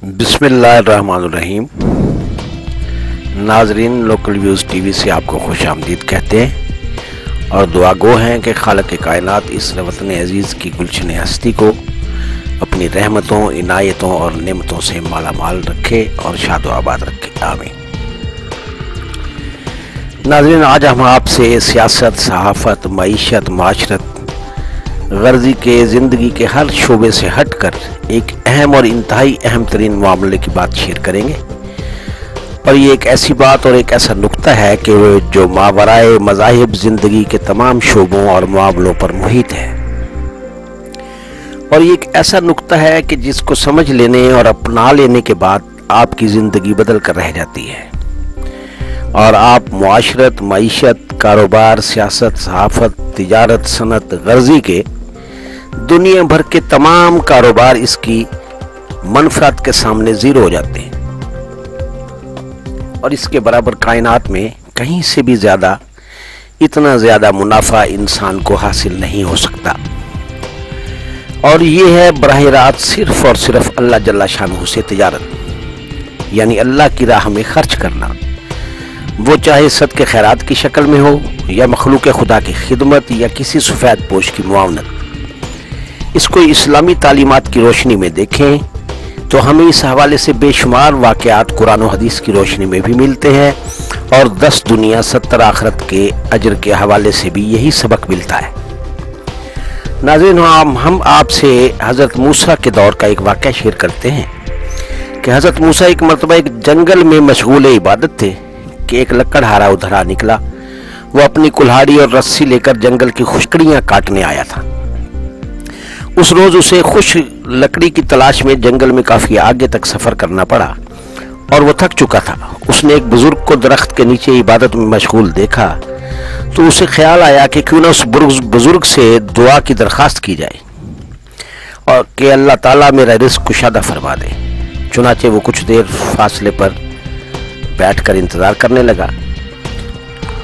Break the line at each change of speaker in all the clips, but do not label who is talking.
बिस्मिल्लाहिर्रहमानिर्रहीम। नाजरीन, local views TV से आपको खुश आमदीद कहते हैं और दुआ गो हैं कि खालिक कायनात इस वतन अज़ीज़ की गुलशन हस्ती को अपनी रहमतों, इनायतों और नेमतों से माला माल रखे और शादो आबाद रखे। आमीन। नाजरीन, आज हम आपसे सियासत, सहाफ़त, मईशत, माशरत, गर्जी के ज़िंदगी के हर शोबे से हटकर एक अहम और इंतहाई अहम तरीन मामले की बात शेयर करेंगे। और ये एक ऐसी बात और एक ऐसा नुक्ता है कि जो मावराए मज़ाहिब ज़िंदगी के तमाम शोबों और मामलों पर मुहित है। और ये एक ऐसा नुक्ता है कि जिसको समझ लेने और अपना लेने के बाद आपकी ज़िंदगी बदल कर रह जाती है और आप मुआशरत, मईशत, कारोबार, सियासत, सहाफ़त, तिजारत, सनत, गर्जी के दुनिया भर के तमाम कारोबार इसकी मनफरत के सामने ज़ीरो हो जाते हैं और इसके बराबर कायनात में कहीं से भी ज़्यादा, इतना ज़्यादा मुनाफा इंसान को हासिल नहीं हो सकता। और ये है बराह रात सिर्फ और सिर्फ अल्लाह जल्ला शानहू से तिजारत, यानी अल्लाह की राह में खर्च करना, वो चाहे सदक़े खैरात की शक्ल में हो या मखलूक खुदा की खिदमत या किसी सफ़ेद पोश की मुआवनत। इसको इस्लामी तालीमात की रोशनी में देखें तो हमें इस हवाले से बेशुमार वाक़यात कुरान और हदीस की रोशनी में भी मिलते हैं और 10 दुनिया 70 आखरत के अजर के हवाले से भी यही सबक मिलता है। नाज़रीन, हम आपसे हज़रत मूसा के दौर का एक वाक़या शेयर करते हैं कि हज़रत मूसा एक मरतबा एक जंगल में मशगूल इबादत थे कि एक लकड़हारा उधर आ निकला। वो अपनी कुल्हाड़ी और रस्सी लेकर जंगल की खुशकड़ियाँ काटने आया था। उस रोज़ उसे खुश लकड़ी की तलाश में जंगल में काफ़ी आगे तक सफ़र करना पड़ा और वो थक चुका था। उसने एक बुज़ुर्ग को दरख्त के नीचे इबादत में मशगूल देखा तो उसे ख्याल आया कि क्यों ना उस बुज़ुर्ग से दुआ की दरख्वास्त की जाए और कि अल्लाह ताला मेरा रिज़्क़ कुशादा फरमा दे। चुनाचे वो कुछ देर फासले पर बैठकर इंतज़ार करने लगा।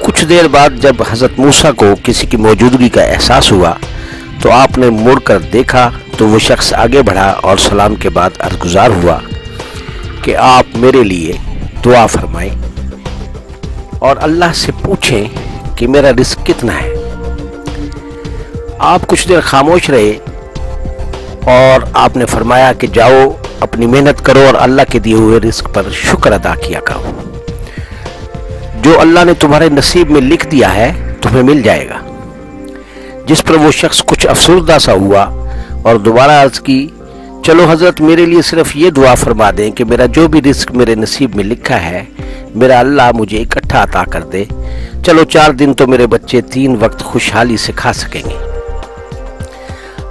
कुछ देर बाद जब हज़रत मूसा को किसी की मौजूदगी का एहसास हुआ तो आपने मुड़कर देखा तो वो शख्स आगे बढ़ा और सलाम के बाद अर्ज़गुज़ार हुआ कि आप मेरे लिए दुआ फरमाएं और अल्लाह से पूछें कि मेरा रिज़्क़ कितना है। आप कुछ देर खामोश रहे और आपने फरमाया कि जाओ, अपनी मेहनत करो और अल्लाह के दिए हुए रिज़्क़ पर शुक्र अदा किया करो। जो अल्लाह ने तुम्हारे नसीब में लिख दिया है तुम्हें मिल जाएगा। जिस पर वो शख्स कुछ अफसरदा सा हुआ और दोबारा अर्ज की, चलो हजरत, मेरे लिए सिर्फ ये दुआ फरमा दें कि मेरा जो भी रिज़्क़ मेरे नसीब में लिखा है मेरा अल्लाह मुझे इकट्ठा अता कर दे। चलो 4 दिन तो मेरे बच्चे 3 वक्त खुशहाली से खा सकेंगे।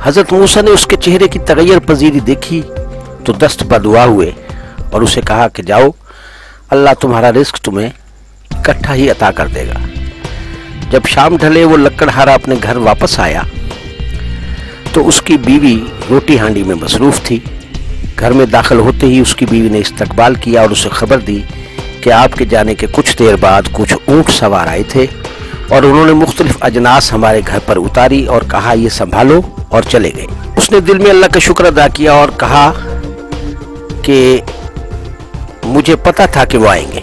हजरत मूसा ने उसके चेहरे की तगैर पजीरी देखी तो दस्त बदुआ हुए और उसे कहा कि जाओ, अल्लाह तुम्हारा रिज़्क़ तुम्हें इकट्ठा ही अता कर देगा। जब शाम ढले वो लकड़हारा अपने घर वापस आया तो उसकी बीवी रोटी हांडी में मसरूफ़ थी। घर में दाखिल होते ही उसकी बीवी ने इस्तकबाल किया और उसे खबर दी कि आपके जाने के कुछ देर बाद कुछ ऊँट सवार आए थे और उन्होंने मुख्तलिफ अजनास हमारे घर पर उतारी और कहा ये संभालो, और चले गए। उसने दिल में अल्लाह का शुक्र अदा किया और कहा कि मुझे पता था कि वो आएंगे।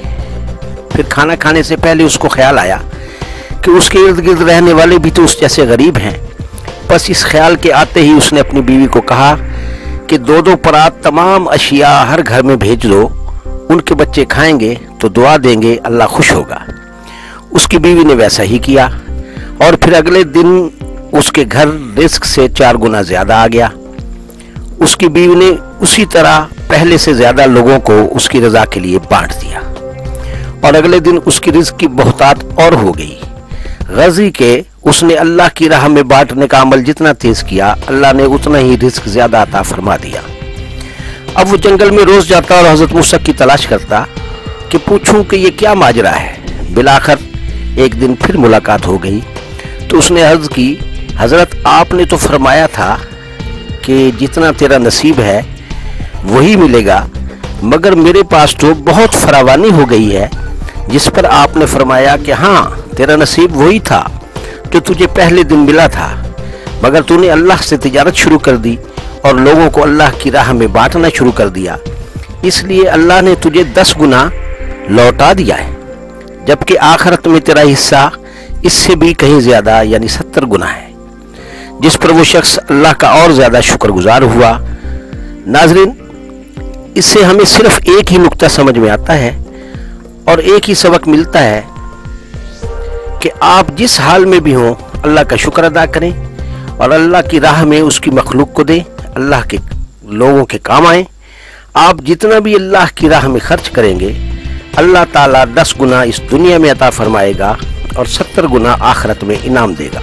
फिर खाना खाने से पहले उसको ख्याल आया कि उसके इर्द गिर्द रहने वाले भी तो उस जैसे गरीब हैं। बस इस ख्याल के आते ही उसने अपनी बीवी को कहा कि 2-2 परात तमाम अशिया हर घर में भेज दो, उनके बच्चे खाएंगे तो दुआ देंगे, अल्लाह खुश होगा। उसकी बीवी ने वैसा ही किया और फिर अगले दिन उसके घर रिज़्क़ से 4 गुना ज़्यादा आ गया। उसकी बीवी ने उसी तरह पहले से ज़्यादा लोगों को उसकी रज़ा के लिए बांट दिया और अगले दिन उसकी रिज़्क़ की बहुतात और हो गई। गज़ी के उसने अल्लाह की राह में बांटने का अमल जितना तेज किया, अल्लाह ने उतना ही रिज़्क़ ज़्यादा अता फरमा दिया। अब वो जंगल में रोज़ जाता और हज़रत मूसा की तलाश करता कि पूछूं कि ये क्या माजरा है। बिलाखिर एक दिन फिर मुलाकात हो गई तो उसने अर्ज़ की, हज़रत, आपने तो फरमाया था कि जितना तेरा नसीब है वही मिलेगा, मगर मेरे पास तो बहुत फरावानी हो गई है। जिस पर आपने फरमाया कि हाँ, तेरा नसीब वही था जो तुझे पहले दिन मिला था, मगर तूने अल्लाह से तिजारत शुरू कर दी और लोगों को अल्लाह की राह में बांटना शुरू कर दिया। اس لیے اللہ نے تجھے 10 گنا لوٹا دیا ہے، جبکہ آخرت میں تیرا حصہ اس سے بھی کہیں زیادہ یعنی 70 گنا ہے، جس پر وہ شخص اللہ کا اور زیادہ شکر گزار ہوا۔ ناظرین، اس سے ہمیں صرف ایک ہی نقطہ سمجھ میں آتا ہے اور ایک ہی سبق ملتا ہے کہ آپ جس حال میں بھی ہوں اللہ کا شکر ادا کریں اور اللہ کی راہ میں اس کی مخلوق کو دیں، اللہ کے لوگوں کے کام آئیں۔ آپ جتنا بھی اللہ کی راہ میں خرچ کریں گے اللہ تعالیٰ 10 گنا اس دنیا میں عطا فرمائے گا اور 70 گنا آخرت میں انعام دے گا۔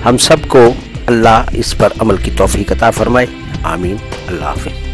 ہم سب کو اللہ اس پر عمل کی توفیق عطا فرمائے، آمین۔ اللہ حافظ۔